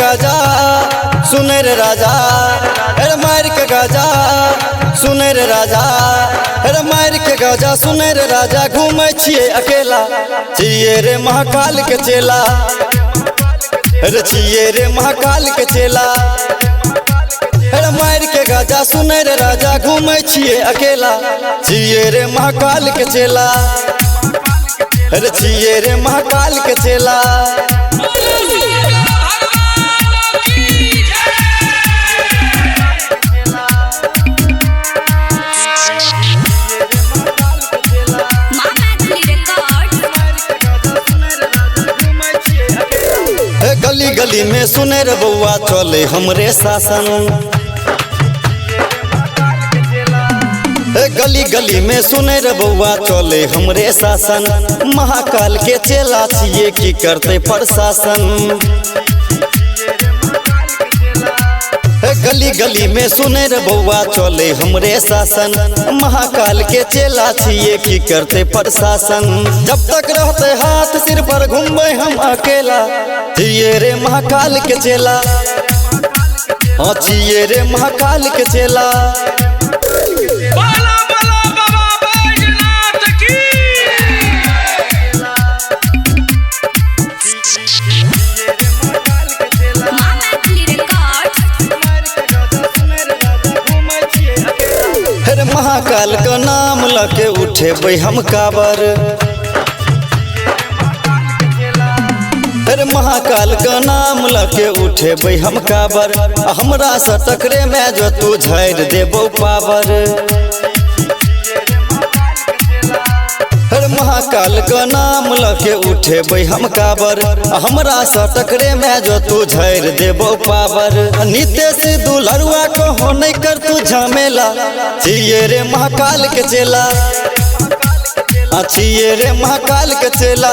गाजा सुने रे राजा, अरे मार के गाजा सुने रे राजा, अरे मार के गाजा सुने रे राजा। घूमे छिए अकेला छिए रे महाकाल के चेला, अरे छिए रे महाकाल के चेला। अरे मार के गाजा सुने रे राजा, घूमे छिए अकेला छिए रे महाकाल के चेला, अरे छिए रे महाकाल के चेला। गली गली में सुने रे बउआ चले हमरे शासन, गली गली में सुने रे बउआ चले हमरे शासन। महाकाल के चेला छिए की करते प्रशासन, गली गली में सुने रे बउआ चले हमरे शासन। महाकाल के चेला छिए की करते प्रशासन। जब तक रहते हाथ सिर पर घूमे हम अकेला छिए रे महाकाल के चेला, हाँ छिए रे महाकाल के चेला। महाकाल का नाम लके उठे बे हम काबर, अरे महाकाल का नाम लके उठे बे हम काबर। हमरा से टकरे में जो तू झाड़ देबो पावर, अरे महाकाल का नाम लके उठे बे हम काबर। हमरा से टकरे में जो तू झाड़ देबो पावर। नितेश दुलरुआ को हो नहीं कर तू झमेला छिए रे महाकाल के चेला, छिए रे महाकाल के चेला।